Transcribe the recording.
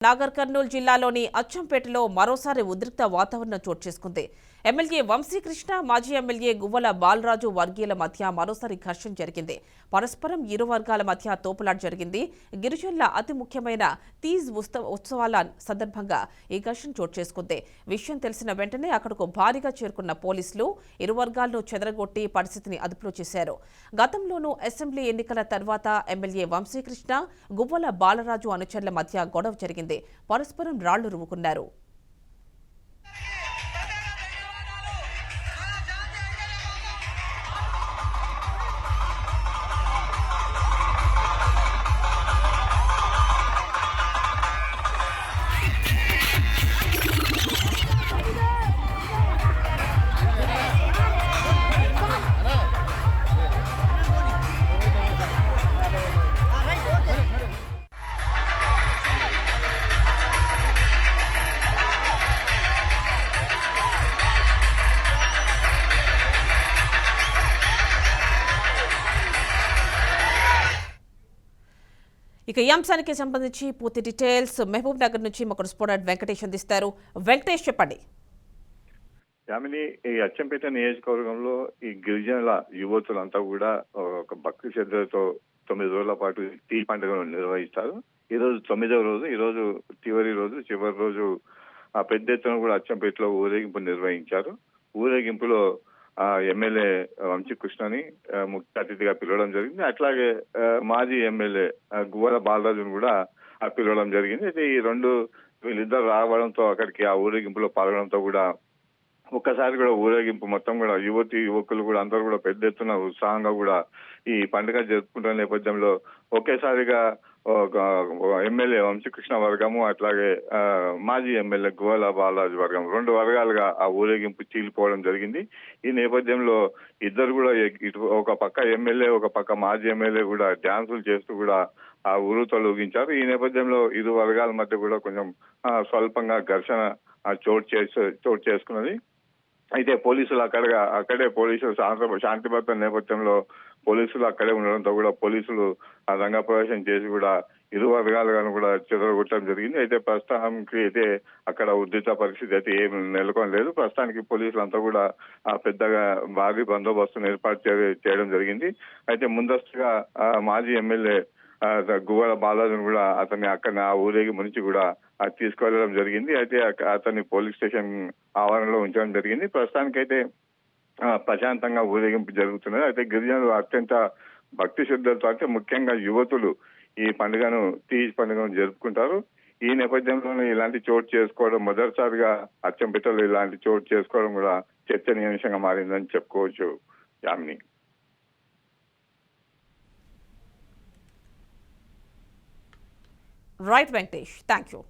నాగర్ కర్నూలు జిల్లాలోని అచ్చంపేటలో మరోసారి ఉద్రిక్త వాతావరణం చోటు చేసుకుంది. ఎమ్మెల్యే వంశీకృష్ణ, మాజీ ఎమ్మెల్యే గువ్వల బాలరాజు వర్గీయుల మధ్య మరోసారి ఘర్షణ జరిగింది. పరస్పరం ఇరు వర్గాల మధ్య తోపులాట జరిగింది. గిరిజనుల అతి ముఖ్యమైన తీజ్ ఉత్సవాల సందర్భంగా ఈ ఘర్షణ చోటు చేసుకుంది. విషయం తెలిసిన వెంటనే అక్కడకు భారీగా చేరుకున్న పోలీసులు ఇరు వర్గాలను చెదరగొట్టి పరిస్థితిని అదుపులో చేశారు. గతంలోనూ అసెంబ్లీ ఎన్నికల తర్వాత ఎమ్మెల్యే వంశీకృష్ణ, గువ్వల బాలరాజు అనుచరుల మధ్య గొడవ జరిగింది. పరస్పరం రాళ్లు రువ్వుకున్నారు. ఇక ఈ అంశానికి సంబంధించి పూర్తి డీటెయిల్స్ మహబూబ్ నగర్ నుంచి మా కరెస్పాండెంట్ వెంకటేష్ అందిస్తారు. వెంకటేష్, చెప్పండి. యామిని, ఈ అచ్చంపేట నియోజకవర్గంలో ఈ గిరిజనుల యువతులంతా కూడా ఒక భక్తి శ్రద్ధలతో 9 రోజుల పాటు తీ పండుగను నిర్వహిస్తారు. ఈ రోజు 9వ రోజు, ఈ రోజు చివరి రోజు ఆ పెద్ద ఎత్తున కూడా అచ్చంపేటలో ఊరేగింపు నిర్వహించారు. ఊరేగింపులో ఎమ్మెల్యే వంశీకృష్ణని ముఖ్య అతిథిగా పిలవడం జరిగింది. అట్లాగే మాజీ ఎమ్మెల్యే గువ్వల బాలరాజును కూడా పిలవడం జరిగింది. అయితే ఈ వీళ్ళిద్దరు రావడంతో అక్కడికి ఆ ఊరేగింపులో పాల్గొనడంతో కూడా ఒక్కసారి కూడా ఊరేగింపు మొత్తం కూడా యువకులు కూడా అందరూ కూడా పెద్ద ఎత్తున ఉత్సాహంగా కూడా ఈ పండుగ జరుపుకుంటున్న నేపథ్యంలో ఒకేసారిగా ఎమ్మెల్యే వంశీకృష్ణ వర్గము, అట్లాగే మాజీ ఎమ్మెల్యే గువ్వల బాలరాజు వర్గం 2 వర్గాలుగా ఆ ఊరేగింపు చీలిపోవడం జరిగింది. ఈ నేపథ్యంలో ఇద్దరు కూడా ఒక పక్క ఎమ్మెల్యే, ఒక పక్క మాజీ ఎమ్మెల్యే కూడా డ్యాన్సులు చేస్తూ కూడా ఆ ఊరు తొలగించారు. ఈ నేపథ్యంలో ఇరు వర్గాల మధ్య కూడా కొంచెం స్వల్పంగా ఘర్షణ చోటు చేసుకున్నది. అయితే పోలీసులు అక్కడే పోలీసులు శాంతి భద్రత నేపథ్యంలో పోలీసులు అక్కడే ఉండడంతో కూడా పోలీసులు ఆ రంగప్రవేశం చేసి కూడా ఇరు వర్గాలను కూడా చెదరగొట్టడం జరిగింది. అయితే ప్రస్తుతానికి అయితే అక్కడ ఉద్రిక్త పరిస్థితి అయితే ఏమి నెలకొని లేదు. ప్రస్తుతానికి పోలీసులు అంతా కూడా పెద్దగా భారీ బందోబస్తును ఏర్పాటు చేయడం జరిగింది. అయితే ముందస్తుగా మాజీ ఎమ్మెల్యే గువ్వల బాలరాజును కూడా అక్కడ ఆ ఊరేగింపు నుంచి కూడా తీసుకువెళ్ళడం జరిగింది. అయితే అతన్ని పోలీస్ స్టేషన్ ఆవరణలో ఉంచడం జరిగింది. ప్రస్తుతానికైతే ప్రశాంతంగా ఊరేగింపు జరుగుతున్నది. అయితే గిరిజనులు అత్యంత భక్తి శ్రద్ధలతో, అంటే ముఖ్యంగా యువతులు ఈ తీజ్ పండుగను జరుపుకుంటారు. ఈ నేపథ్యంలోనే ఇలాంటి చోటు చేసుకోవడం మొదటిసారిగా అచ్చంపేటలో ఇలాంటి చోటు చేసుకోవడం కూడా చర్చనీయాంశంగా మారిందని చెప్పుకోవచ్చు. Yamini. Right Venkatesh, thank you.